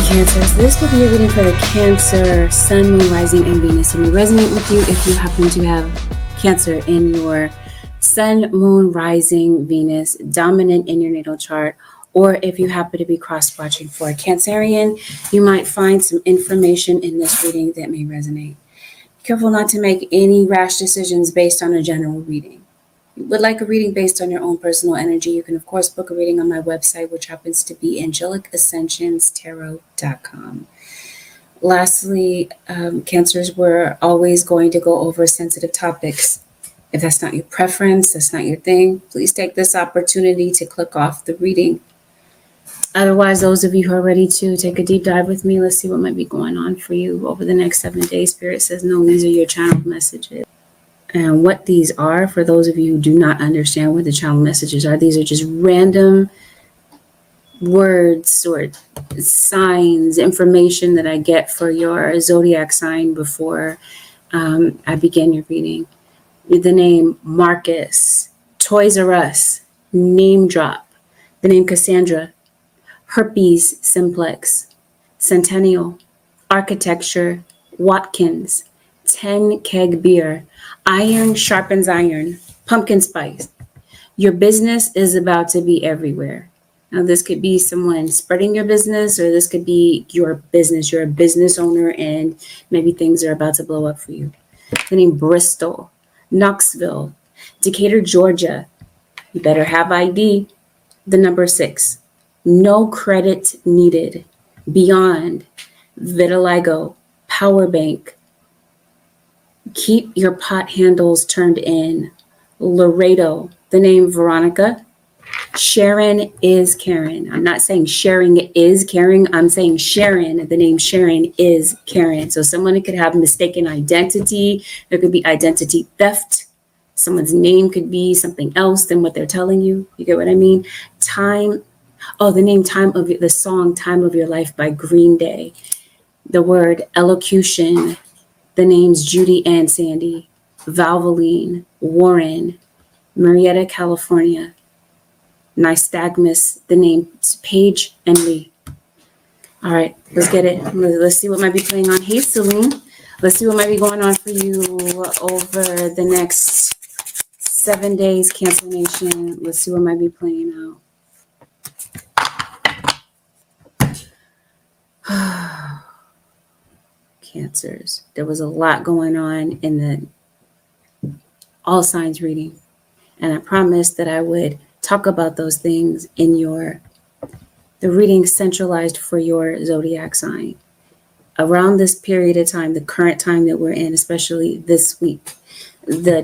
Cancers, this will be a reading for the Cancer, Sun, Moon, Rising, and Venus. It may resonate with you if you happen to have Cancer in your Sun, Moon, Rising, Venus, dominant in your natal chart, or if you happen to be cross-watching for a Cancerian, you might find some information in this reading that may resonate. Careful not to make any rash decisions based on a general reading. If you would like a reading based on your own personal energy, you can, of course, book a reading on my website, which happens to be angelic-ascensions-tarot.com. Lastly, Cancers, we're always going to go over sensitive topics. If that's not your preference, that's not your thing, please take this opportunity to click off the reading. Otherwise, those of you who are ready to take a deep dive with me, let's see what might be going on for you over the next 7 days. Spirit says, no, these are your channeled messages. And what these are, for those of you who do not understand what the channel messages are, these are just random words or signs, information that I get for your zodiac sign before I begin your reading. The name Marcus, Toys R Us, name drop, the name Cassandra, herpes simplex, centennial, architecture, Watkins, 10 keg beer, iron sharpens iron, pumpkin spice. Your business is about to be everywhere. Now, this could be someone spreading your business, or this could be your business. You're a business owner and maybe things are about to blow up for you. The name Bristol, Knoxville, Decatur, Georgia. You better have ID. The number 6, no credit needed. Beyond, vitiligo, power bank. Keep your pot handles turned in. Laredo, the name Veronica. Sharon is Karen. I'm not saying sharing is caring. I'm saying Sharon, the name Sharon is Karen. So someone could have mistaken identity. There could be identity theft. Someone's name could be something else than what they're telling you. You get what I mean? The name the song Time of Your Life by Green Day. The word elocution. The names Judy and Sandy. Valvoline, Warren, Marietta, California. Nystagmus, the names Paige and Lee. All right, let's get it. Let's see what might be playing on. Hey, Celine. Let's see what might be going on for you over the next 7 days, Cancer Nation. Let's see what might be playing out. Cancers. There was a lot going on in the all signs reading. And I promised that I would talk about those things in the reading centralized for your zodiac sign. Around this period of time, the current time that we're in, especially this week, the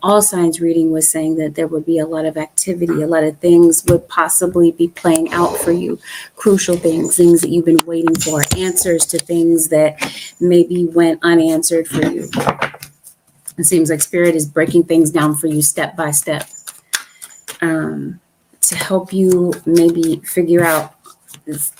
all signs reading was saying that there would be a lot of activity, a lot of things would possibly be playing out for you. Crucial things that you've been waiting for, answers to things that maybe went unanswered for you. It seems like Spirit is breaking things down for you step by step to help you maybe figure out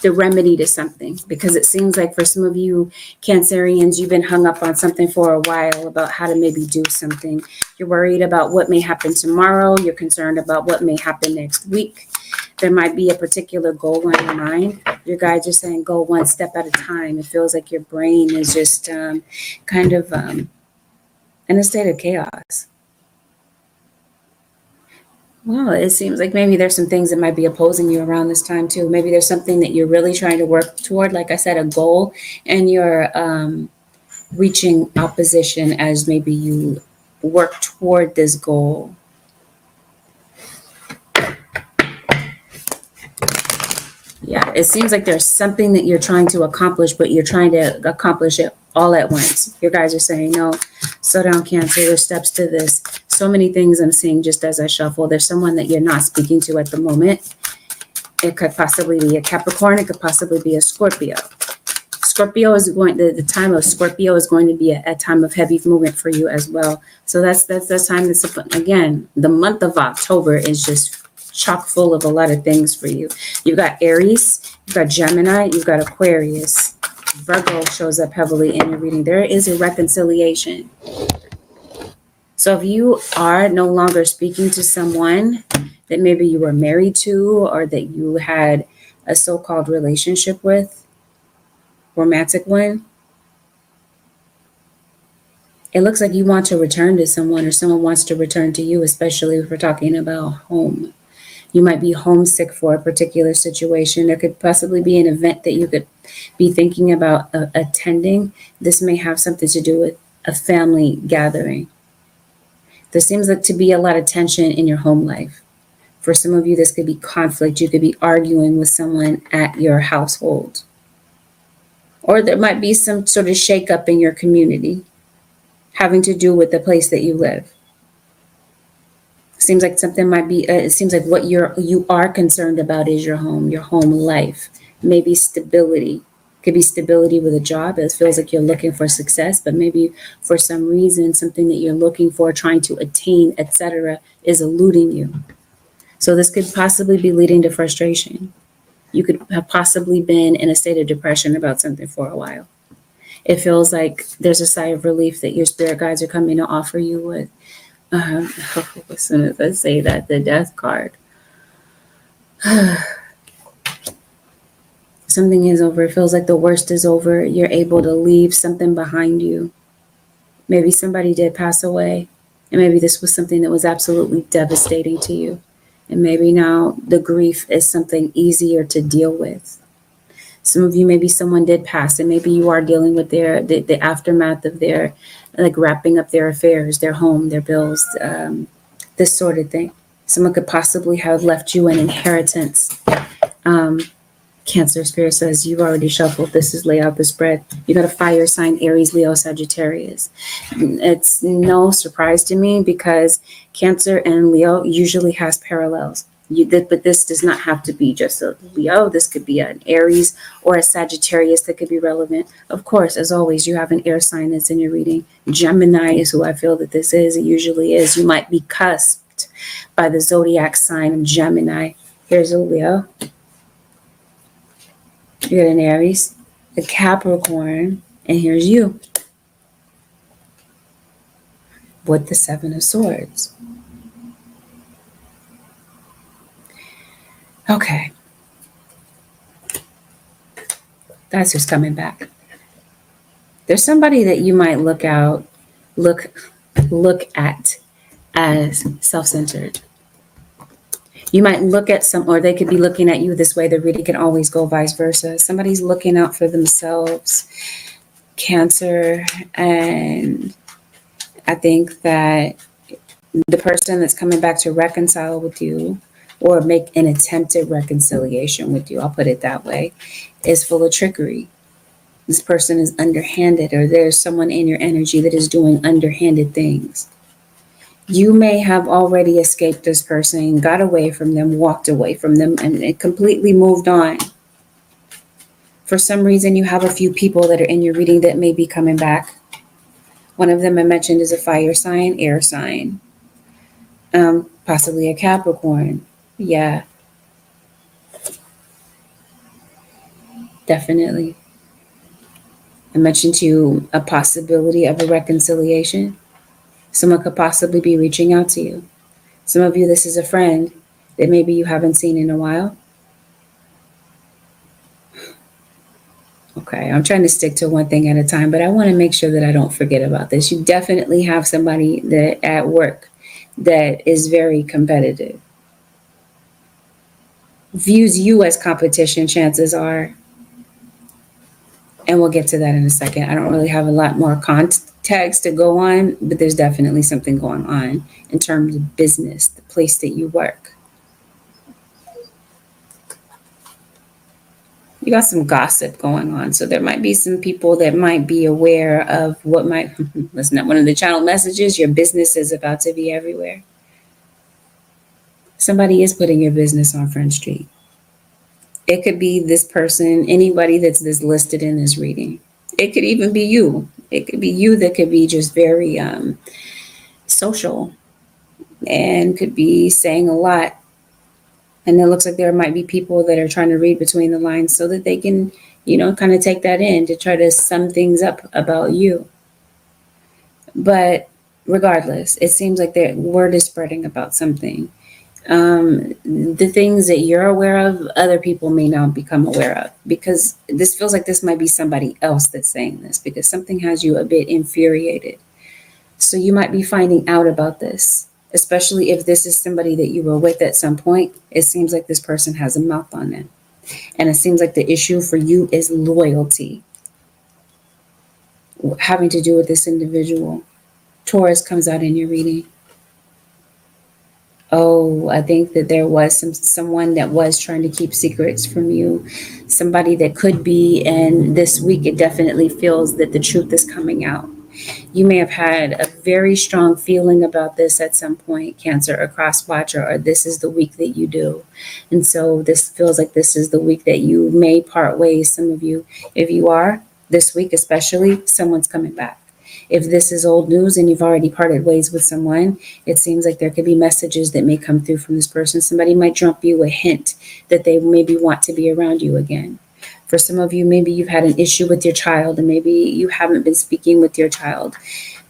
the remedy to something. Because it seems like for some of you Cancerians, you've been hung up on something for a while about how to maybe do something. You're worried about what may happen tomorrow. You're concerned about what may happen next week. There might be a particular goal on your mind. Your guides are saying go one step at a time. It feels like your brain is just kind of in a state of chaos. Well, it seems like maybe there's some things that might be opposing you around this time too. Maybe there's something that you're really trying to work toward, like I said, a goal, and you're reaching opposition as maybe you work toward this goal. Yeah, it seems like there's something that you're trying to accomplish, but you're trying to accomplish it all at once. Your guys are saying, no, slow down, Cancer. There's steps to this. So many things I'm seeing just as I shuffle. There's someone that you're not speaking to at the moment. It could possibly be a Capricorn. It could possibly be a Scorpio. The time of Scorpio is going to be a time of heavy movement for you as well. So that's time again, the month of October is just chock full of a lot of things for you. You've got Aries, you've got Gemini, you've got Aquarius. Virgo shows up heavily in your reading. There is a reconciliation. So if you are no longer speaking to someone that maybe you were married to, or that you had a so-called relationship with, romantic one, it looks like you want to return to someone or someone wants to return to you, especially if we're talking about home. You might be homesick for a particular situation. There could possibly be an event that you could be thinking about attending. This may have something to do with a family gathering. There seems like to be a lot of tension in your home life. For some of you, this could be conflict. You could be arguing with someone at your household. Or there might be some sort of shakeup in your community having to do with the place that you live. Seems like something might be, it seems like what you are concerned about is your home life, maybe stability. Could be stability with a job. It feels like you're looking for success, but maybe for some reason, something that you're looking for, trying to attain, etc., is eluding you. So this could possibly be leading to frustration. You could have possibly been in a state of depression about something for a while. It feels like there's a sigh of relief that your spirit guides are coming to offer you with. As soon as I say that, the death card. Something is over. It feels like the worst is over. You're able to leave something behind you. Maybe somebody did pass away, and maybe this was something that was absolutely devastating to you. And maybe now the grief is something easier to deal with. Some of you, maybe someone did pass, and maybe you are dealing with the aftermath of their, like wrapping up their affairs, their home, their bills, this sort of thing. Someone could possibly have left you an inheritance. Cancer spirit says you've already shuffled. This is lay out the spread. You got a fire sign, Aries, Leo, Sagittarius. It's no surprise to me because Cancer and Leo usually has parallels. But this does not have to be just a Leo. This could be an Aries or a Sagittarius that could be relevant. Of course, as always, you have an air sign that's in your reading. Gemini is who I feel that this is. It usually is. You might be cusped by the zodiac sign of Gemini. Here's a Leo. You got an Aries, a Capricorn, and here's you with the Seven of Swords. Okay. That's who's coming back. There's somebody that you might look at as self-centered. You might look at or they could be looking at you this way. The reading can always go vice versa. Somebody's looking out for themselves, Cancer, and I think that the person that's coming back to reconcile with you or make an attempted reconciliation with you, I'll put it that way, is full of trickery. This person is underhanded, or there's someone in your energy that is doing underhanded things. You may have already escaped this person, got away from them, walked away from them, and it completely moved on. For some reason, you have a few people that are in your reading that may be coming back. One of them I mentioned is a fire sign, air sign, possibly a Capricorn. Yeah, definitely. I mentioned to you a possibility of a reconciliation. Someone could possibly be reaching out to you. Some of you, this is a friend that maybe you haven't seen in a while. Okay, I'm trying to stick to one thing at a time, but I want to make sure that I don't forget about this. You definitely have somebody that at work that is very competitive. Views you as competition, chances are. And we'll get to that in a second. I don't really have a lot more context to go on, but there's definitely something going on in terms of business, the place that you work. You got some gossip going on. So there might be some people that might be aware of what might, listen to one of the channel messages, your business is about to be everywhere. Somebody is putting your business on Front Street. It could be this person, anybody that's listed in this reading. It could even be you. It could be you that could be just very social and could be saying a lot. And it looks like there might be people that are trying to read between the lines so that they can, kind of take that in to try to sum things up about you. But regardless, it seems like the word is spreading about something. The things that you're aware of, other people may not become aware of, because this feels like this might be somebody else that's saying this, because something has you a bit infuriated. So you might be finding out about this, especially if this is somebody that you were with at some point. It seems like this person has a mouth on them. And it seems like the issue for you is loyalty, having to do with this individual. Taurus comes out in your reading. Oh, I think that there was someone that was trying to keep secrets from you, somebody that could be, and this week it definitely feels that the truth is coming out. You may have had a very strong feeling about this at some point, Cancer or Cross Watcher, or this is the week that you do. And so this feels like this is the week that you may part ways, some of you. If you are, this week especially, someone's coming back. If this is old news and you've already parted ways with someone, it seems like there could be messages that may come through from this person. Somebody might drop you a hint that they maybe want to be around you again. For some of you, maybe you've had an issue with your child, and maybe you haven't been speaking with your child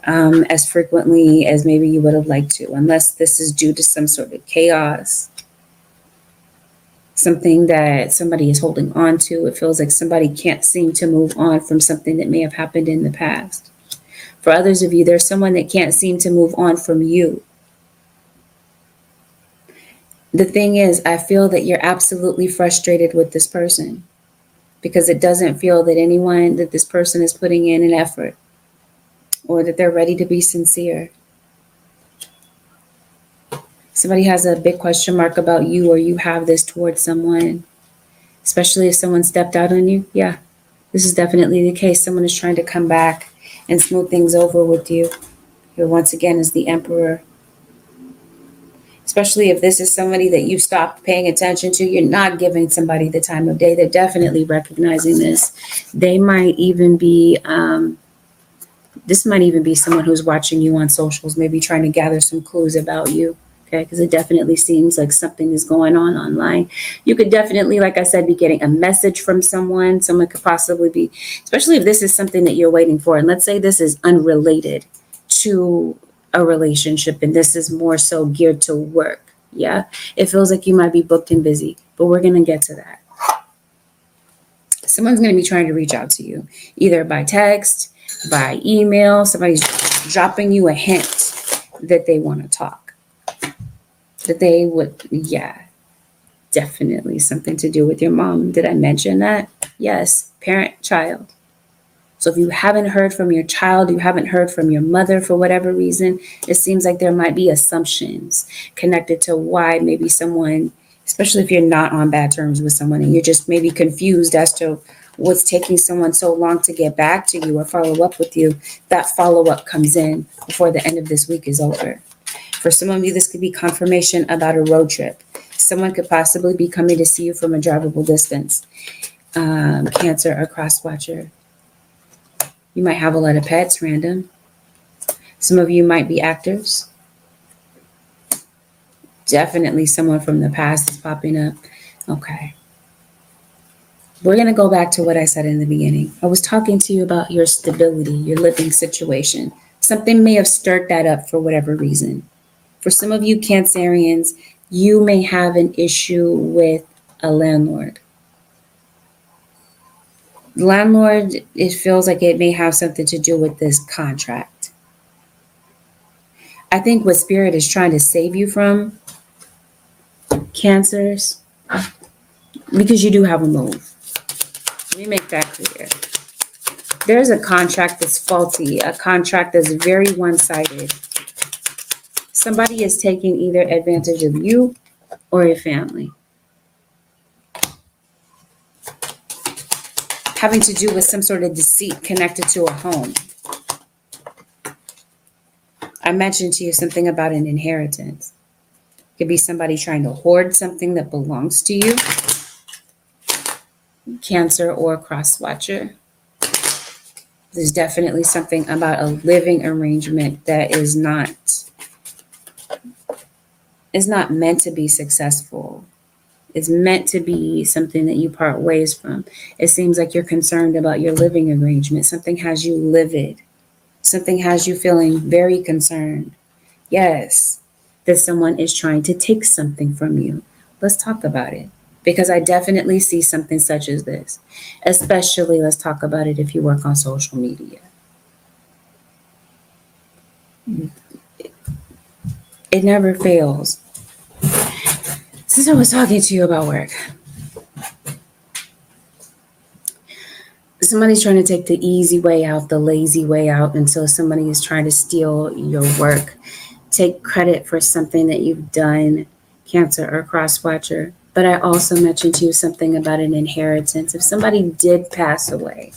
as frequently as maybe you would have liked to, unless this is due to some sort of chaos, something that somebody is holding on to. It feels like somebody can't seem to move on from something that may have happened in the past. For others of you, there's someone that can't seem to move on from you. The thing is, I feel that you're absolutely frustrated with this person, because it doesn't feel that this person is putting in an effort, or that they're ready to be sincere. Somebody has a big question mark about you, or you have this towards someone, especially if someone stepped out on you. Yeah, this is definitely the case. Someone is trying to come back and smooth things over with you. Here once again is the Emperor. Especially if this is somebody that you stopped paying attention to, you're not giving somebody the time of day. They're definitely recognizing this. They might even be, this might even be someone who's watching you on socials, maybe trying to gather some clues about you. Okay, because it definitely seems like something is going on online. You could definitely, like I said, be getting a message from someone. Someone could possibly be, especially if this is something that you're waiting for. And let's say this is unrelated to a relationship, and this is more so geared to work. Yeah, it feels like you might be booked and busy, but we're going to get to that. Someone's going to be trying to reach out to you, either by text, by email. Somebody's dropping you a hint that they want to talk. That they would, yeah, definitely something to do with your mom. Did I mention that? Yes, parent, child. So if you haven't heard from your child, you haven't heard from your mother for whatever reason, it seems like there might be assumptions connected to why maybe someone, especially if you're not on bad terms with someone and you're just maybe confused as to what's taking someone so long to get back to you or follow up with you, that follow-up comes in before the end of this week is over. For some of you, this could be confirmation about a road trip. Someone could possibly be coming to see you from a drivable distance. Cancer or Cross Watcher. You might have a lot of pets, random. Some of you might be actors. Definitely someone from the past is popping up. Okay. We're going to go back to what I said in the beginning. I was talking to you about your stability, your living situation. Something may have stirred that up for whatever reason. For some of you Cancerians, you may have an issue with a landlord. Landlord, it feels like it may have something to do with this contract. I think what Spirit is trying to save you from, Cancers, because you do have a move. Let me make that clear. There's a contract that's faulty, a contract that's very one-sided. Somebody is taking either advantage of you or your family. Having to do with some sort of deceit connected to a home. I mentioned to you something about an inheritance. It could be somebody trying to hoard something that belongs to you. Cancer or Cross Watcher. There's definitely something about a living arrangement that is not meant to be successful. It's meant to be something that you part ways from. It seems like you're concerned about your living arrangement. Something has you livid. Something has you feeling very concerned. Yes. that someone is trying to take something from you. Let's talk about it. Because I definitely see something such as this. Especially, let's talk about it if you work on social media. It never fails. Since I was talking to you about work, somebody's trying to take the easy way out, the lazy way out, until somebody is trying to steal your work, take credit for something that you've done, Cancer or cross watcher. But I also mentioned to you something about an inheritance. If somebody did pass away,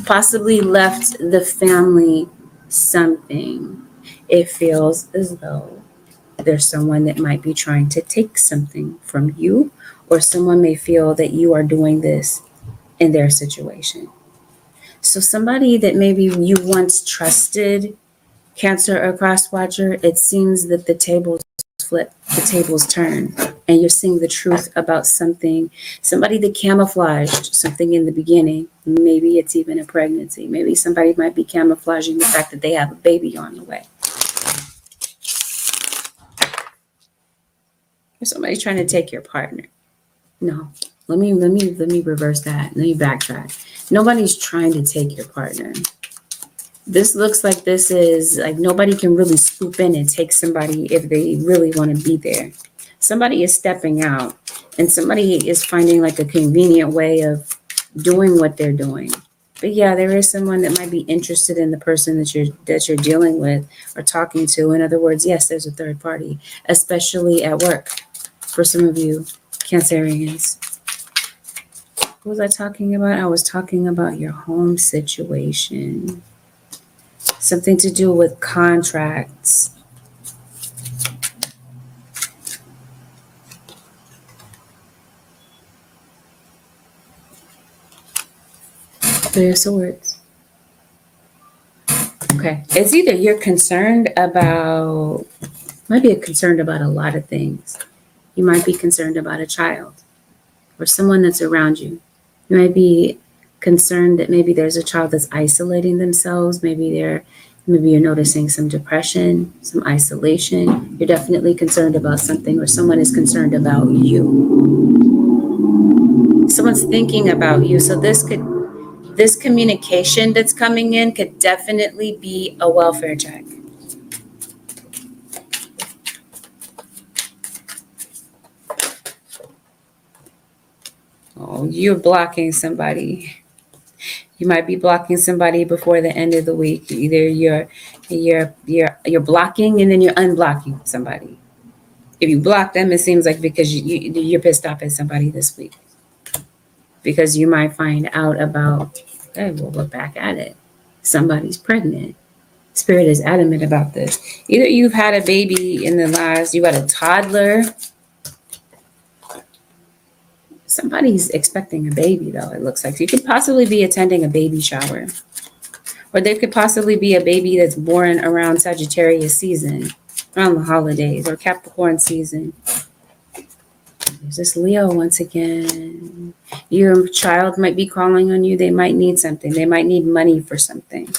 possibly left the family something, it feels as though there's someone that might be trying to take something from you, or someone may feel that you are doing this in their situation. So somebody that maybe you once trusted, Cancer or cross watcher, it seems that the tables flip, the tables turn, and you're seeing the truth about something. Somebody that camouflaged something in the beginning. Maybe it's even a pregnancy. Maybe somebody might be camouflaging the fact that they have a baby on the way. Or somebody's trying to take your partner. No. Let me reverse that. Let me backtrack. Nobody's trying to take your partner. This looks like this is like nobody can really swoop in and take somebody if they really want to be there. Somebody is stepping out, and somebody is finding like a convenient way of doing what they're doing. But yeah, there is someone that might be interested in the person that you're dealing with or talking to. In other words, yes, there's a third party, especially at work. For some of you Cancerians. What was I talking about? I was talking about your home situation. Something to do with contracts. Three of Swords. Okay. It's either you're concerned about, might be concerned about a lot of things. You might be concerned about a child or someone that's around you. You might be concerned that maybe there's a child that's isolating themselves. Maybe you're noticing some depression, some isolation. You're definitely concerned about something, or someone is concerned about you. Someone's thinking about you. So this communication that's coming in could definitely be a welfare check. Oh, you're blocking somebody. You might be blocking somebody before the end of the week. Either you're blocking and then you're unblocking somebody. If you block them, it seems like because you're pissed off at somebody this week. Because you might find out about, okay, well, we're back at it. Somebody's pregnant. Spirit is adamant about this. Either you've had a baby in the last, you had a toddler. Somebody's expecting a baby, though, it looks like. So you could possibly be attending a baby shower. Or there could possibly be a baby that's born around Sagittarius season, around the holidays, or Capricorn season. There's this Leo once again. Your child might be calling on you. They might need something. They might need money for something.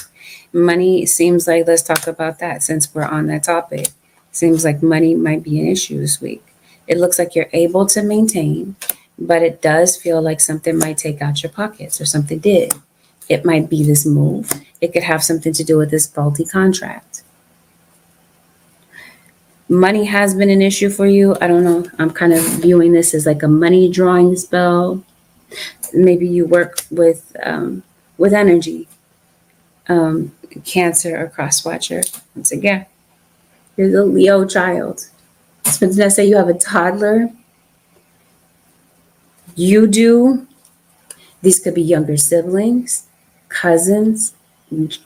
Money seems like, let's talk about that since we're on that topic. Seems like money might be an issue this week. It looks like you're able to maintain, but it does feel like something might take out your pockets, or something did. It might be this move. It could have something to do with this faulty contract. Money has been an issue for you. I don't know. I'm kind of viewing this as like a money drawing spell. Maybe you work with energy. Cancer or cross watcher. Once again, you're the Leo child. So let's say you have a toddler. You do. These could be younger siblings, cousins,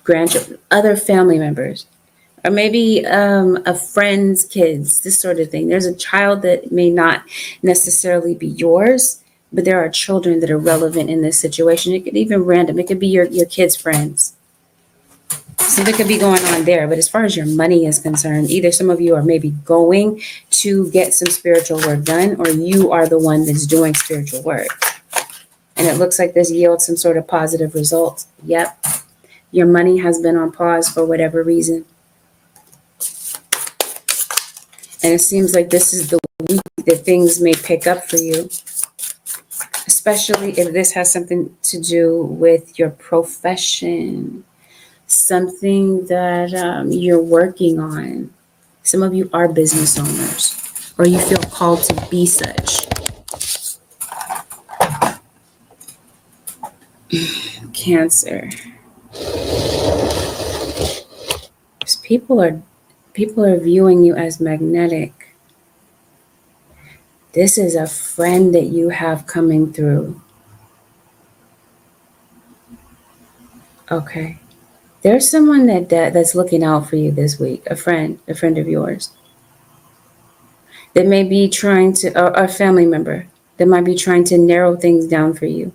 grandchildren, other family members, or maybe a friend's kids, this sort of thing. There's a child that may not necessarily be yours, but there are children that are relevant in this situation. It could even random. It could be your kids' friends. Something could be going on there. But as far as your money is concerned, either some of you are maybe going to get some spiritual work done, or you are the one that's doing spiritual work. And it looks like this yields some sort of positive result. Yep. Your money has been on pause for whatever reason. And it seems like this is the week that things may pick up for you, especially if this has something to do with your profession, something that you're working on. Some of you are business owners, or you feel called to be such. Cancer. People are viewing you as magnetic. This is a friend that you have coming through. Okay. There's someone that's looking out for you this week, a friend of yours. That may be trying to, or a family member that might be trying to narrow things down for you.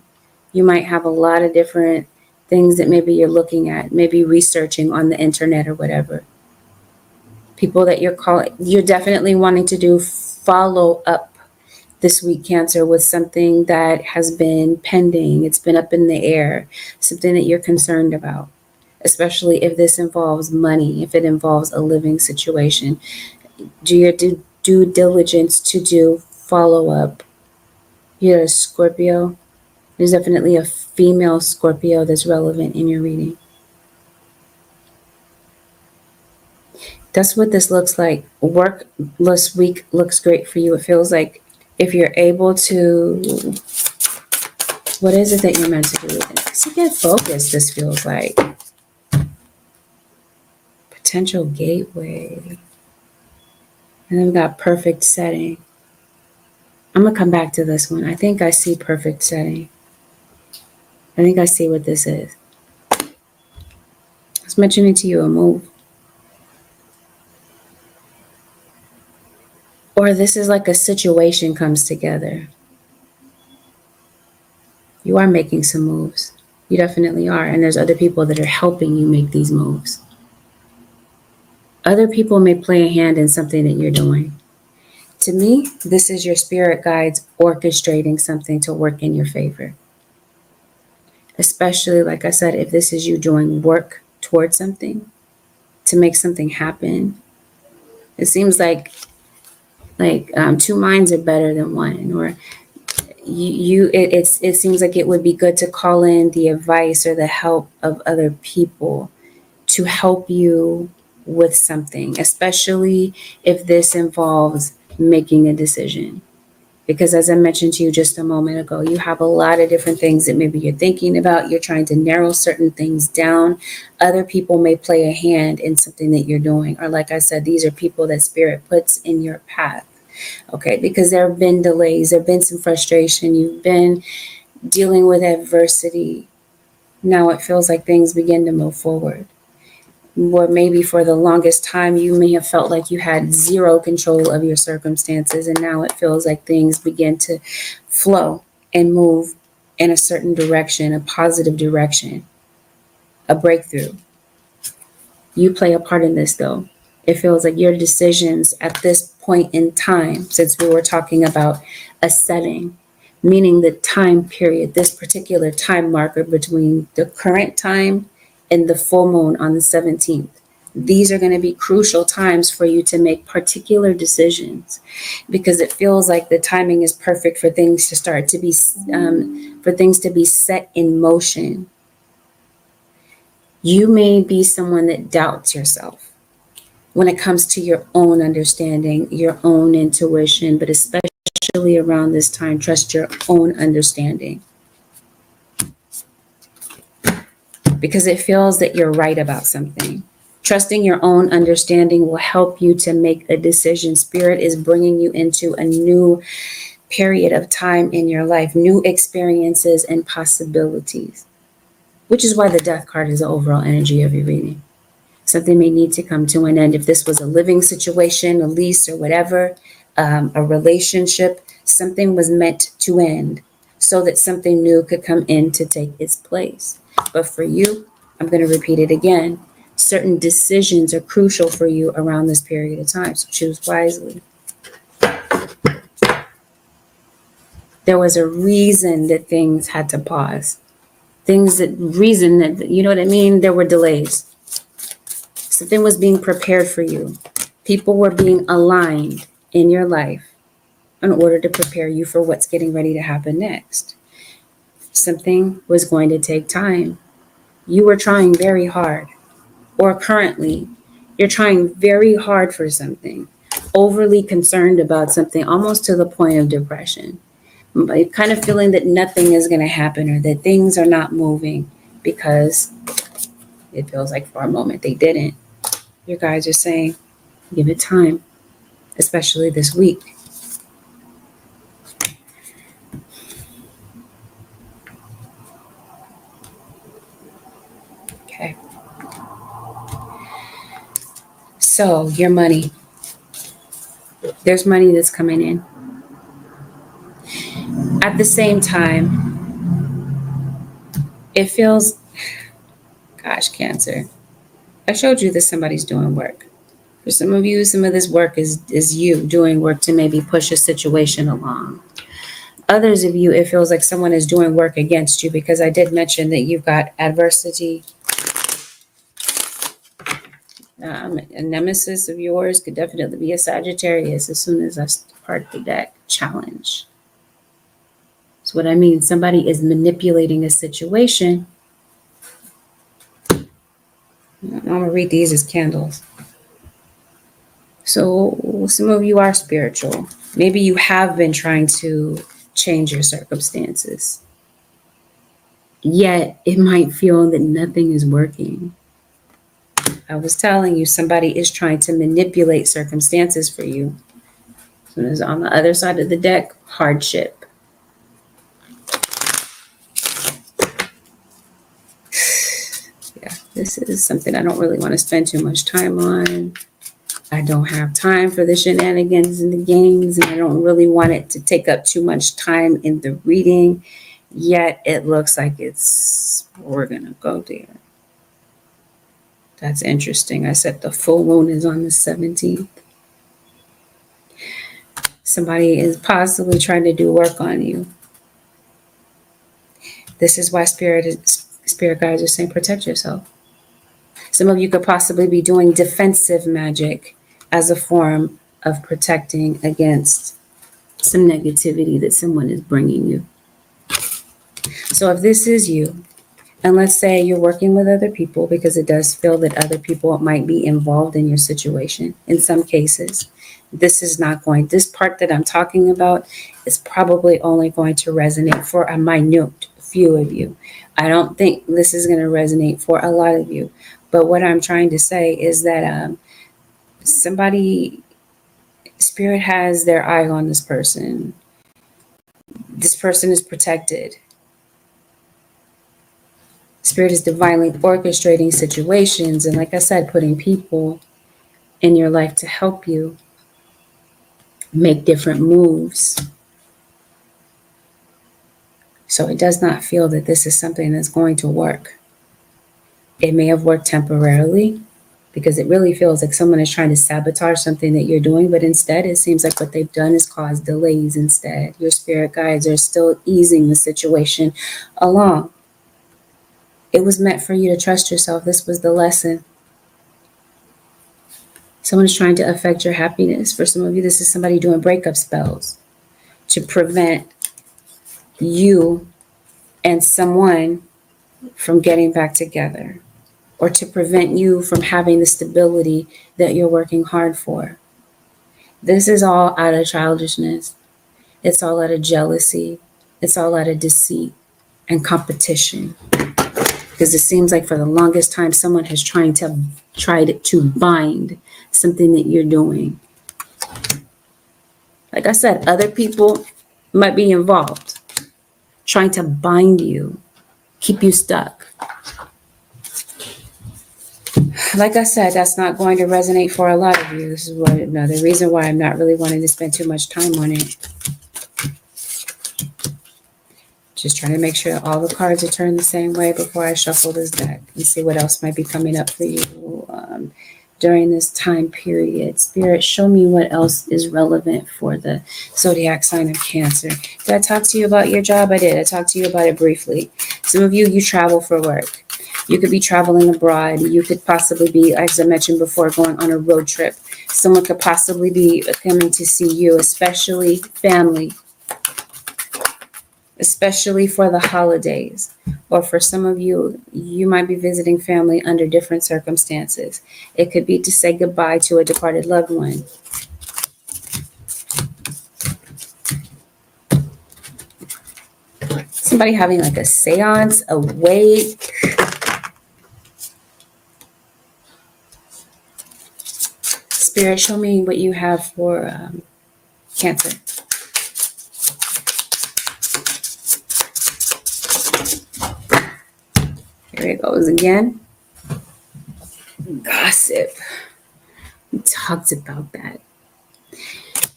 You might have a lot of different things that maybe you're looking at, maybe researching on the internet or whatever. People that you're definitely wanting to do follow up this week, Cancer, with something that has been pending. It's been up in the air, something that you're concerned about, especially if this involves money, if it involves a living situation. Do your due diligence to do follow up. You're a Scorpio. There's definitely a female Scorpio that's relevant in your reading. That's what this looks like. Work this week looks great for you. It feels like if you're able to, what is it that you're meant to do? To get focused, this feels like. Potential gateway. And then we've got perfect setting. I'm going to come back to this one. I think I see perfect setting. I think I see what this is. I was mentioning to you a move. Or this is like a situation comes together. You are making some moves. You definitely are. And there's other people that are helping you make these moves. Other people may play a hand in something that you're doing. To me, this is your spirit guides orchestrating something to work in your favor. Especially, like I said, if this is you doing work towards something to make something happen. It seems like two minds are better than one, or it seems like it would be good to call in the advice or the help of other people to help you with something, especially if this involves making a decision. Because as I mentioned to you just a moment ago, you have a lot of different things that maybe you're thinking about. You're trying to narrow certain things down. Other people may play a hand in something that you're doing. Or like I said, these are people that Spirit puts in your path. Okay, because there have been delays. There have been some frustration. You've been dealing with adversity. Now it feels like things begin to move forward. Or maybe for the longest time, you may have felt like you had zero control of your circumstances, and now it feels like things begin to flow and move in a certain direction, a positive direction, a breakthrough. You play a part in this, though. It feels like your decisions at this point in time, since we were talking about a setting, meaning the time period, this particular time marker between the current time and the full moon on the 17th. These are going to be crucial times for you to make particular decisions, because it feels like the timing is perfect for things to start to be, for things to be set in motion. You may be someone that doubts yourself when it comes to your own understanding, your own intuition, but especially around this time, trust your own understanding. Because it feels that you're right about something. Trusting your own understanding will help you to make a decision. Spirit is bringing you into a new period of time in your life, new experiences and possibilities, which is why the Death card is the overall energy of your reading. Something may need to come to an end. If this was a living situation, a lease or whatever, a relationship, something was meant to end so that something new could come in to take its place. But for you, I'm going to repeat it again. Certain decisions are crucial for you around this period of time, so choose wisely. There was a reason that things had to pause. Reason that, you know what I mean? There were delays. Something was being prepared for you. People were being aligned in your life in order to prepare you for what's getting ready to happen next. Something was going to take time. You were trying very hard, or currently, you're trying very hard for something, overly concerned about something, almost to the point of depression. But you're kind of feeling that nothing is going to happen or that things are not moving because it feels like for a moment they didn't. Your guys are saying, give it time, especially this week. Okay. So, your money. There's money that's coming in. At the same time, it feels, gosh, Cancer. I showed you that somebody's doing work. For some of you, some of this work is you doing work to maybe push a situation along. Others of you, it feels like someone is doing work against you because I did mention that you've got adversity. A nemesis of yours could definitely be a Sagittarius as soon as that's part of the deck. Challenge. That's what I mean. Somebody is manipulating a situation. I'm going to read these as candles. So some of you are spiritual. Maybe you have been trying to change your circumstances. Yet it might feel that nothing is working. I was telling you, somebody is trying to manipulate circumstances for you. So there's on the other side of the deck, hardship. Yeah, this is something I don't really want to spend too much time on. I don't have time for the shenanigans and the games, and I don't really want it to take up too much time in the reading. Yet it looks like we're going to go there. That's interesting. I said the full moon is on the 17th. Somebody is possibly trying to do work on you. This is why spirit guides are saying protect yourself. Some of you could possibly be doing defensive magic as a form of protecting against some negativity that someone is bringing you. So if this is you, and let's say you're working with other people, because it does feel that other people might be involved in your situation in some cases, this part that I'm talking about is probably only going to resonate for a minute few of you. I don't think this is going to resonate for a lot of you. But what I'm trying to say is that spirit has their eye on this person. This person is protected. Spirit is divinely orchestrating situations and, like I said, putting people in your life to help you make different moves. So it does not feel that this is something that's going to work. It may have worked temporarily because it really feels like someone is trying to sabotage something that you're doing, but instead it seems like what they've done is cause delays instead. Your spirit guides are still easing the situation along. It was meant for you to trust yourself. This was the lesson. Someone is trying to affect your happiness. For some of you, this is somebody doing breakup spells to prevent you and someone from getting back together, or to prevent you from having the stability that you're working hard for. This is all out of childishness. It's all out of jealousy. It's all out of deceit and competition. Because it seems like for the longest time, someone has tried to bind something that you're doing. Like I said, other people might be involved, trying to bind you, keep you stuck. Like I said, that's not going to resonate for a lot of you. This is another reason why I'm not really wanting to spend too much time on it. Just trying to make sure all the cards are turned the same way before I shuffle this deck and see what else might be coming up for you during this time period. Spirit, show me what else is relevant for the zodiac sign of Cancer. Did I talk to you about your job? I did. I talked to you about it briefly. Some of you travel for work. You could be traveling abroad. You could possibly be, as I mentioned before, going on a road trip. Someone could possibly be coming to see you, especially family, especially for the holidays. Or for some of you, you might be visiting family under different circumstances. It could be to say goodbye to a departed loved one. Somebody having like a seance, a wake. Spirit, show me what you have for Cancer. Here it goes again. Gossip. We talked about that.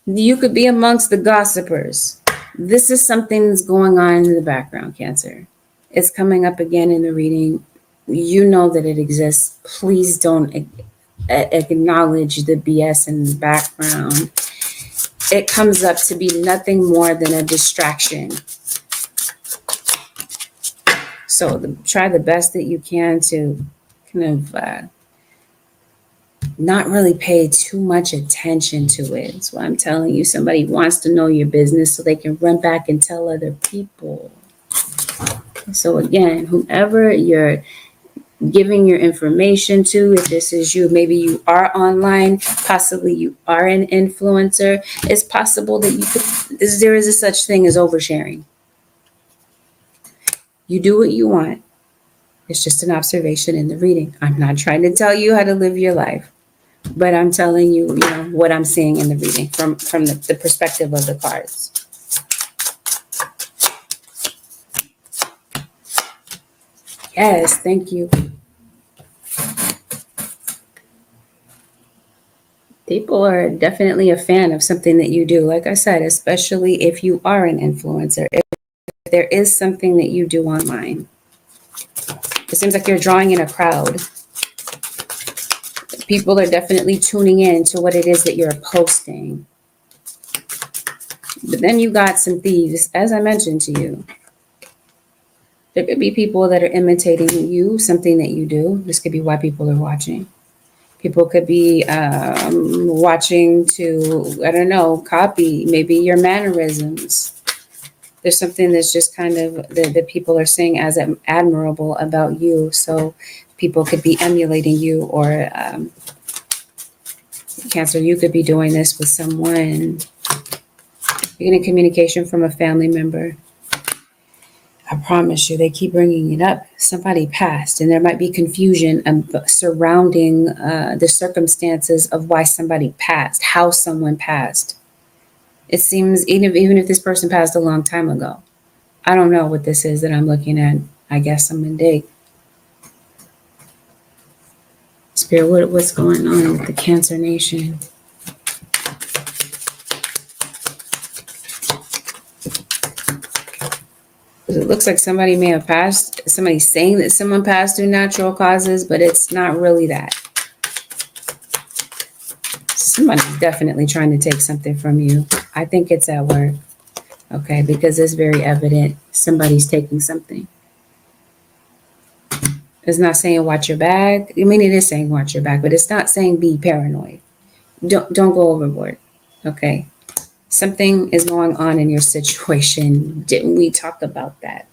You could be amongst the gossipers. This is something that's going on in the background, Cancer. It's coming up again in the reading. You know that it exists. Please don't acknowledge the BS in the background. It comes up to be nothing more than a distraction. So try the best that you can to kind of not really pay too much attention to it. That's why I'm telling you, somebody wants to know your business so they can run back and tell other people. So again, whoever you're giving your information to, if this is you, maybe you are online, possibly you are an influencer. It's possible that there is a such thing as oversharing. You do what you want. It's just an observation in the reading. I'm not trying to tell you how to live your life, but I'm telling you, what I'm seeing in the reading from the perspective of the cards. Yes, thank you. People are definitely a fan of something that you do. Like I said, especially if you are an influencer, if there is something that you do online. It seems like you're drawing in a crowd. People are definitely tuning in to what it is that you're posting. But then you got some thieves, as I mentioned to you. There could be people that are imitating you, something that you do. This could be why people are watching. People could be watching to, I don't know, copy maybe your mannerisms. There's something that's just kind of that people are saying as admirable about you. So people could be emulating you, or Cancer, you could be doing this with someone. You're getting communication from a family member. I promise you, they keep bringing it up. Somebody passed, and there might be confusion surrounding the circumstances of why somebody passed, how someone passed. It seems even if this person passed a long time ago. I don't know what this is that I'm looking at. I guess I'm going to dig. Spirit, what's going on with the Cancer Nation? It looks like somebody may have passed. Somebody's saying that someone passed through natural causes, but it's not really that. Somebody's definitely trying to take something from you. I think it's at work. Okay, because it's very evident somebody's taking something. It's not saying watch your back. I mean, it is saying watch your back, but it's not saying be paranoid. Don't go overboard. Okay. Something is going on in your situation. Didn't we talk about that?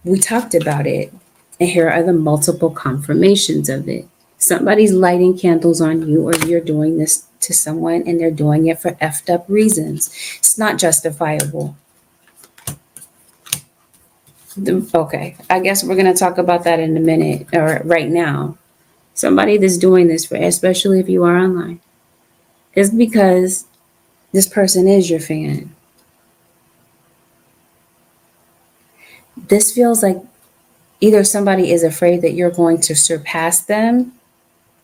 We talked about it. And here are the multiple confirmations of it. Somebody's lighting candles on you, or you're doing this to someone, and they're doing it for effed up reasons. It's not justifiable. Okay, I guess we're going to talk about that in a minute, or right now. Somebody that's doing this for, especially if you are online, is because this person is your fan. This feels like either somebody is afraid that you're going to surpass them,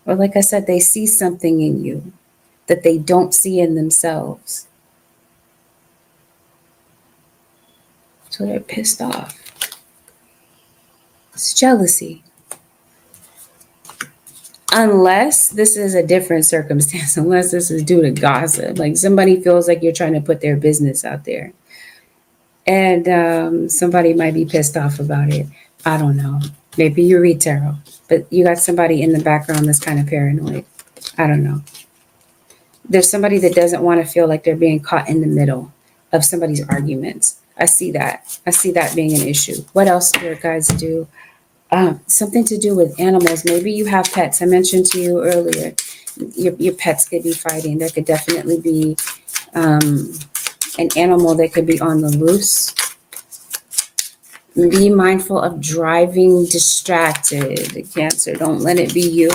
or like I said, they see something in you that they don't see in themselves. So they're pissed off. It's jealousy. Unless this is a different circumstance, unless this is due to gossip. Like somebody feels like you're trying to put their business out there. And somebody might be pissed off about it. I don't know. Maybe you read tarot, but you got somebody in the background that's kind of paranoid. I don't know. There's somebody that doesn't want to feel like they're being caught in the middle of somebody's arguments. I see that. I see that being an issue. What else, spirit guides do? Something to do with animals. Maybe you have pets. I mentioned to you earlier, your pets could be fighting. There could definitely be an animal that could be on the loose. Be mindful of driving distracted, Cancer. Don't let it be you.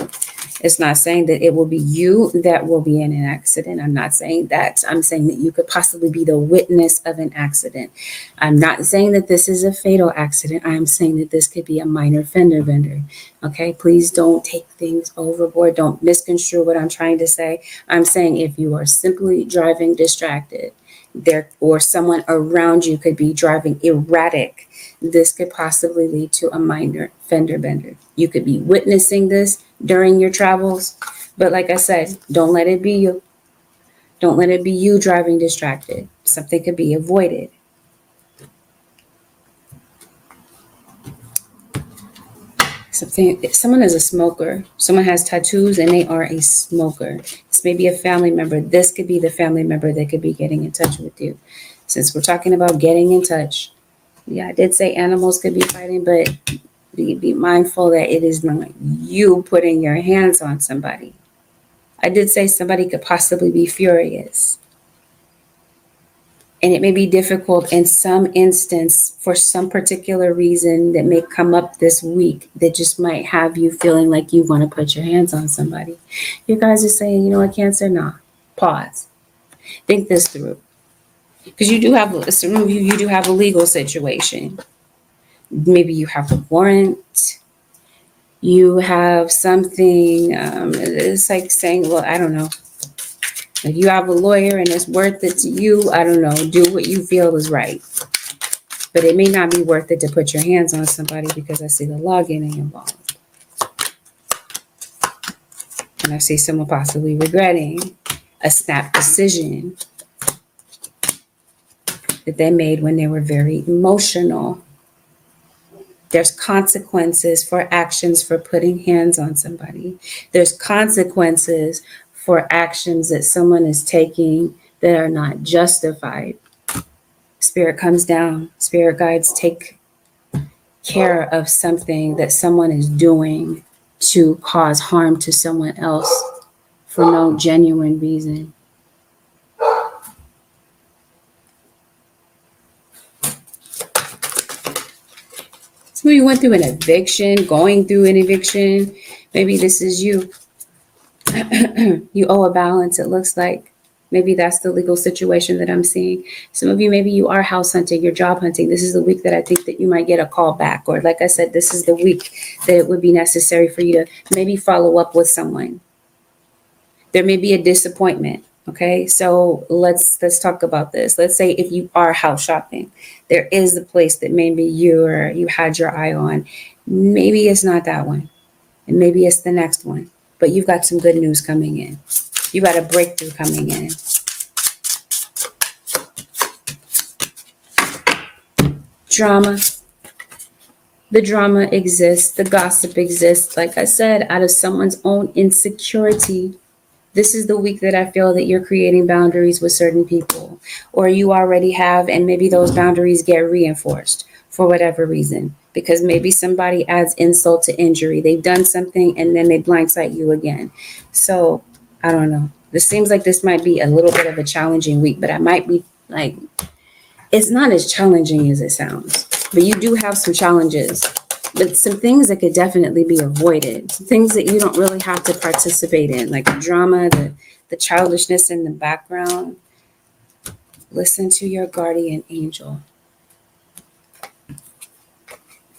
It's not saying that it will be you that will be in an accident. I'm not saying that. I'm saying that you could possibly be the witness of an accident. I'm not saying that this is a fatal accident. I'm saying that this could be a minor fender bender. Okay, please don't take things overboard. Don't misconstrue what I'm trying to say. I'm saying if you are simply driving distracted, there or someone around you could be driving erratic, this could possibly lead to a minor fender bender. You could be witnessing this during your travels, but like I said, don't let it be you. Don't let it be you driving distracted. Something could be avoided. Someone is a smoker. Someone has tattoos and they are a smoker. This may be a family member. This could be the family member that could be getting in touch with you. Since we're talking about getting in touch, yeah, I did say animals could be fighting, but be mindful that it is not you putting your hands on somebody. I did say somebody could possibly be furious. And it may be difficult in some instance for some particular reason that may come up this week that just might have you feeling like you want to put your hands on somebody. You guys are saying, you know what, Cancer? Nah. Pause. Think this through. Because you do have some of you do have a legal situation. Maybe you have a warrant. You have something. It's like saying, well, I don't know. If you have a lawyer and it's worth it to you, I don't know, do what you feel is right. But it may not be worth it to put your hands on somebody because I see the law getting involved. And I see someone possibly regretting a snap decision that they made when they were very emotional. There's consequences for actions for putting hands on somebody. There's consequences for actions that someone is taking that are not justified. Spirit comes down. Spirit guides take care of something that someone is doing to cause harm to someone else for no genuine reason. Some of you went through an eviction, going through an eviction. Maybe this is you. You owe a balance, it looks like. Maybe that's the legal situation that I'm seeing. Some of you, maybe you are house hunting, you're job hunting. This is the week that I think that you might get a call back. Or like I said, this is the week that it would be necessary for you to maybe follow up with someone. There may be a disappointment. Okay, so let's talk about this. Let's say if you are house shopping, there is a place that maybe you had your eye on. Maybe it's not that one, and maybe it's the next one. But you've got some good news coming in. You got a breakthrough coming in. Drama. The drama exists. The gossip exists. Like I said, out of someone's own insecurity. This is the week that I feel that you're creating boundaries with certain people. Or you already have, and maybe those boundaries get reinforced for whatever reason. Because maybe somebody adds insult to injury. They've done something and then they blindside you again. So, I don't know. This seems like this might be a little bit of a challenging week, but I might be like, it's not as challenging as it sounds. But you do have some challenges, but some things that could definitely be avoided. Things that you don't really have to participate in, like the drama, the childishness in the background. Listen to your guardian angel.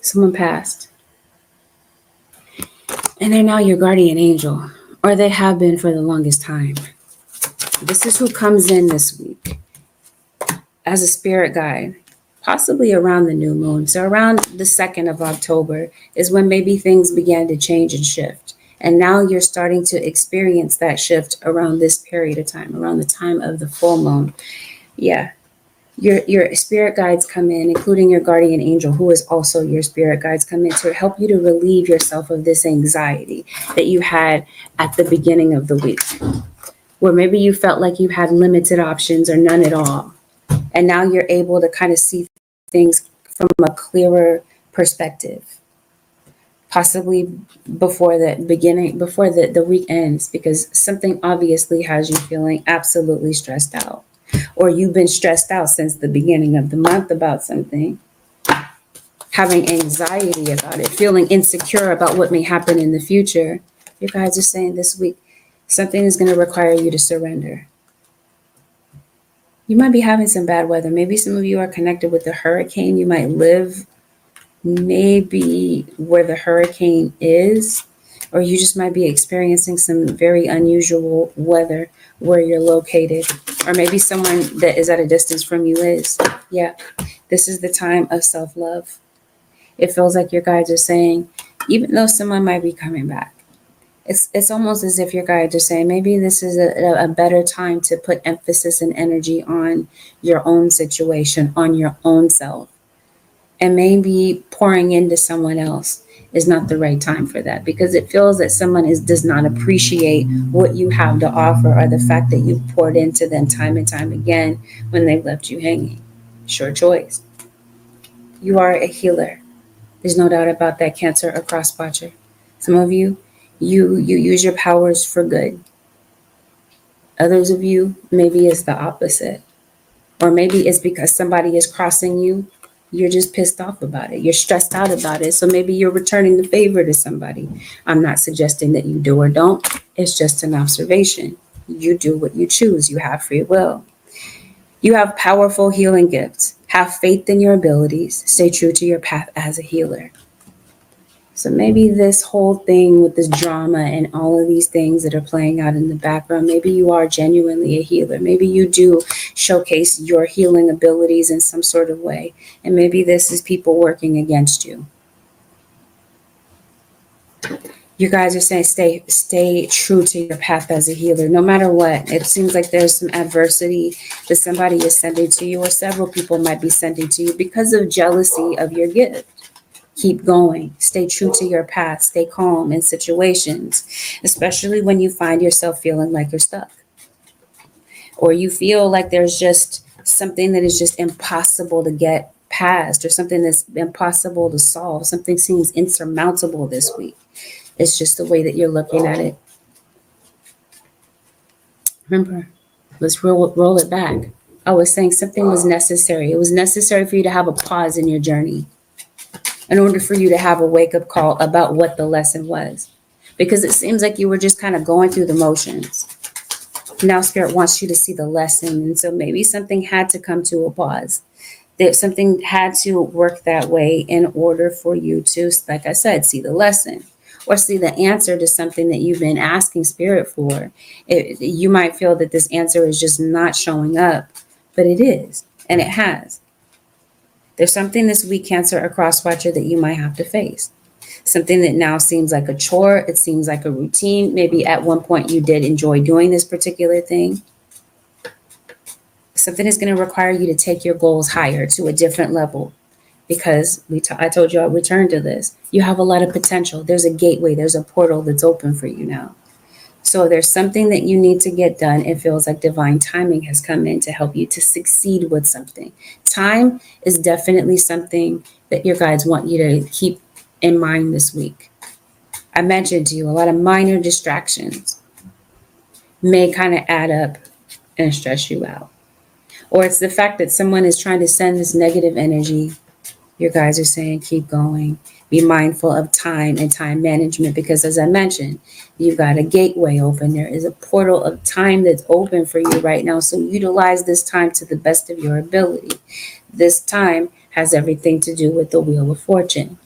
Someone passed. And they're now your guardian angel, or they have been for the longest time. This is who comes in this week as a spirit guide, possibly around the new moon. So around the 2nd of October is when maybe things began to change and shift. And now you're starting to experience that shift around this period of time, around the time of the full moon. Yeah. Your spirit guides come in, including your guardian angel, who is also your spirit guides, come in to help you to relieve yourself of this anxiety that you had at the beginning of the week, where maybe you felt like you had limited options or none at all. And now you're able to kind of see things from a clearer perspective, possibly before the week ends, because something obviously has you feeling absolutely stressed out, or you've been stressed out since the beginning of the month about something, having anxiety about it, feeling insecure about what may happen in the future. You guys are saying this week something is going to require you to surrender. You might be having some bad weather. Maybe some of you are connected with the hurricane. You might live maybe where the hurricane is, or you just might be experiencing some very unusual weather where you're located, or maybe someone that is at a distance from you is. Yeah, this is the time of self-love. It feels like your guides are saying, even though someone might be coming back, it's almost as if your guides are saying, maybe this is a better time to put emphasis and energy on your own situation, on your own self. And maybe pouring into someone else is not the right time for that, because it feels that someone does not appreciate what you have to offer, or the fact that you've poured into them time and time again when they've left you hanging. It's your choice. You are a healer. There's no doubt about that, Cancer or cross watcher. Some of you, you use your powers for good. Others of you, maybe it's the opposite. Or maybe it's because somebody is crossing you. You're just pissed off about it. You're stressed out about it. So maybe you're returning the favor to somebody. I'm not suggesting that you do or don't. It's just an observation. You do what you choose. You have free will. You have powerful healing gifts. Have faith in your abilities. Stay true to your path as a healer. So maybe this whole thing with this drama and all of these things that are playing out in the background, maybe you are genuinely a healer. Maybe you do showcase your healing abilities in some sort of way. And maybe this is people working against you. You guys are saying stay true to your path as a healer, no matter what. It seems like there's some adversity that somebody is sending to you, or several people might be sending to you because of jealousy of your gift. Keep going. Stay true to your path. Stay calm in situations, especially when you find yourself feeling like you're stuck, or you feel like there's just something that is just impossible to get past, or something that's impossible to solve. Something seems insurmountable this week. It's just the way that you're looking at it. Remember, let's roll it back. I was saying something was necessary. It was necessary for you to have a pause in your journey in order for you to have a wake-up call about what the lesson was. Because it seems like you were just kind of going through the motions. Now Spirit wants you to see the lesson. And so maybe something had to come to a pause. That something had to work that way in order for you to, like I said, see the lesson, or see the answer to something that you've been asking Spirit for. You might feel that this answer is just not showing up, but it is, and it has. There's something this week, Cancer or cross watcher, that you might have to face. Something that now seems like a chore. It seems like a routine. Maybe at one point you did enjoy doing this particular thing. Something is going to require you to take your goals higher, to a different level, because I told you I'll return to this. You have a lot of potential. There's a gateway. There's a portal that's open for you now. So there's something that you need to get done. It feels like divine timing has come in to help you to succeed with something. Time is definitely something that your guides want you to keep in mind this week. I mentioned to you a lot of minor distractions may kind of add up and stress you out. Or it's the fact that someone is trying to send this negative energy. Your guys are saying, keep going. Be mindful of time and time management, because as I mentioned, you've got a gateway open. There is a portal of time that's open for you right now. So utilize this time to the best of your ability. This time has everything to do with the Wheel of Fortune.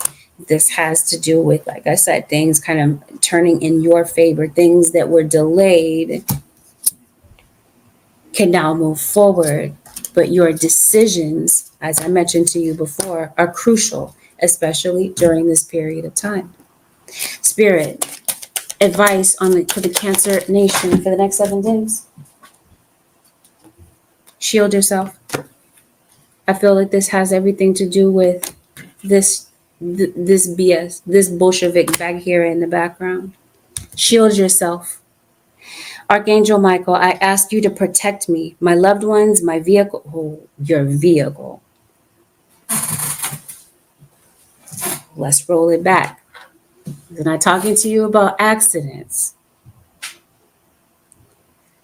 This has to do with, like I said, things kind of turning in your favor. Things that were delayed can now move forward. But your decisions, as I mentioned to you before, are crucial, especially during this period of time. Spirit, advice for the Cancer Nation for the next 7 days. Shield yourself. I feel like this has everything to do with this BS, this Bolshevik back here in the background. Shield yourself. Archangel Michael, I ask you to protect me, my loved ones, my vehicle, your vehicle. Let's roll it back. I'm not talking to you about accidents.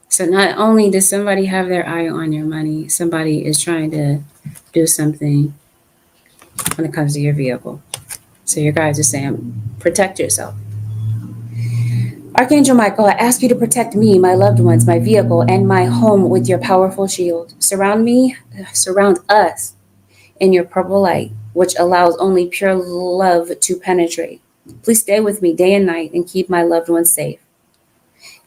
So not only does somebody have their eye on your money, somebody is trying to do something when it comes to your vehicle. So your guys are saying, protect yourself. Archangel Michael, I ask you to protect me, my loved ones, my vehicle, and my home with your powerful shield. Surround us in your purple light, which allows only pure love to penetrate. Please stay with me day and night and keep my loved ones safe.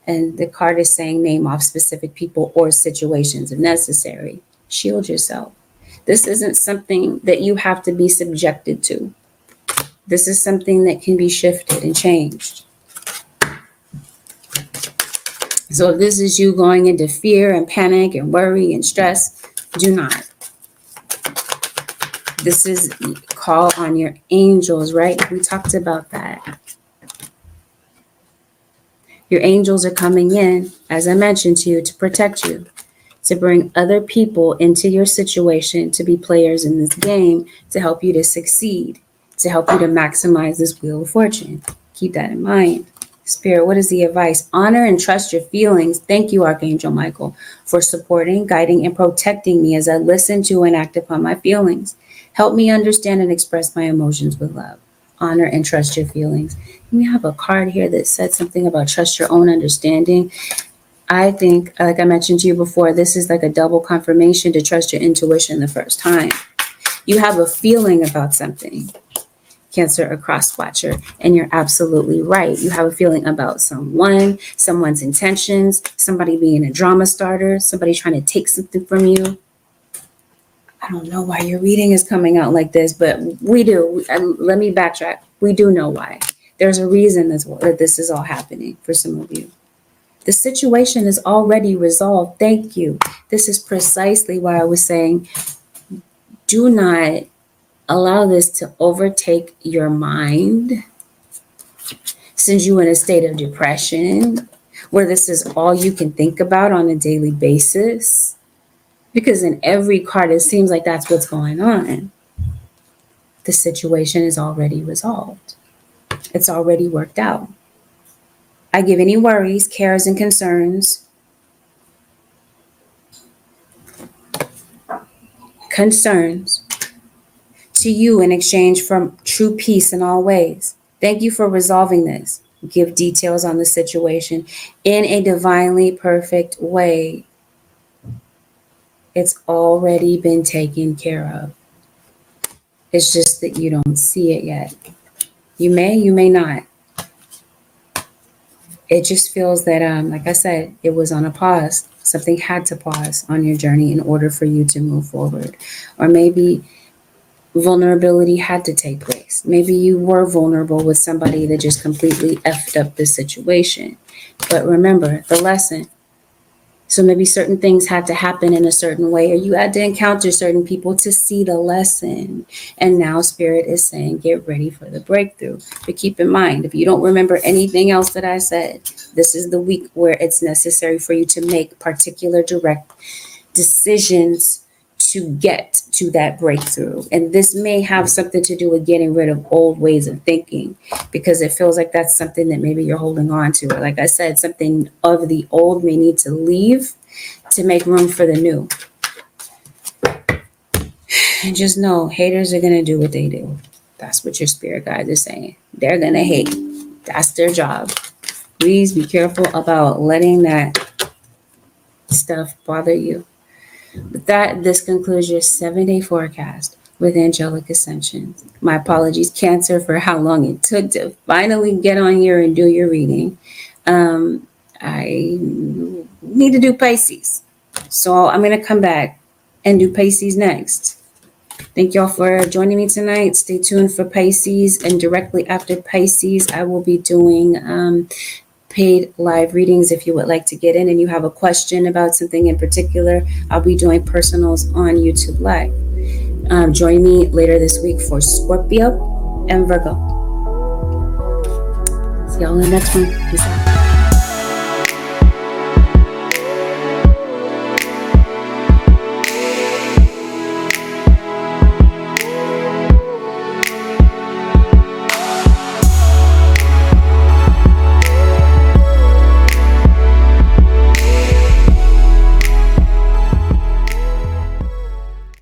And the card is saying name off specific people or situations if necessary. Shield yourself. This isn't something that you have to be subjected to. This is something that can be shifted and changed. So if this is you going into fear and panic and worry and stress, do not. This is call on your angels, right? We talked about that. Your angels are coming in, as I mentioned to you, to protect you, to bring other people into your situation, to be players in this game, to help you to succeed, to help you to maximize this wheel of fortune. Keep that in mind. Spirit, what is the advice? Honor and trust your feelings. Thank you, Archangel Michael, for supporting, guiding, and protecting me as I listen to and act upon my feelings. Help me understand and express my emotions with love. Honor and trust your feelings. We have a card here that said something about trust your own understanding. I think, like I mentioned to you before, this is like a double confirmation to trust your intuition the first time. You have a feeling about something, Cancer or cross watcher, and you're absolutely right. You have a feeling about someone's intentions, somebody being a drama starter, somebody trying to take something from you. I don't know why your reading is coming out like this, but we do. Let me backtrack. We do know why. There's a reason that this is all happening for some of you. The situation is already resolved. Thank you. This is precisely why I was saying, do not allow this to overtake your mind, send you in a state of depression, where this is all you can think about on a daily basis. Because in every card, it seems like that's what's going on. The situation is already resolved. It's already worked out. I give any worries, cares, and concerns to you in exchange for true peace in all ways. Thank you for resolving this. Give details on the situation in a divinely perfect way. It's already been taken care of. It's just that you don't see it yet. You may not. It just feels that, like I said, it was on a pause. Something had to pause on your journey in order for you to move forward. Or maybe vulnerability had to take place. Maybe you were vulnerable with somebody that just completely effed up the situation. But remember the lesson. So maybe certain things had to happen in a certain way, or you had to encounter certain people to see the lesson. And now Spirit is saying, get ready for the breakthrough. But keep in mind, if you don't remember anything else that I said, this is the week where it's necessary for you to make particular direct decisions to get to that breakthrough. And this may have something to do with getting rid of old ways of thinking, because it feels like that's something that maybe you're holding on to. Like I said, something of the old may need to leave to make room for the new. And just know, haters are going to do what they do. That's what your spirit guides are saying. They're going to hate. That's their job. Please be careful about letting that stuff bother you. With that, this concludes your 7-day forecast with angelic ascensions. My apologies, Cancer, for how long it took to finally get on here and do your reading. I need to do Pisces. So I'm going to come back and do Pisces next. Thank y'all for joining me tonight. Stay tuned for Pisces. And directly after Pisces, I will be doing paid live readings. If you would like to get in and you have a question about something in particular, I'll be doing personals on YouTube Live. Join me later this week for Scorpio and Virgo. See y'all in the next one. Peace out.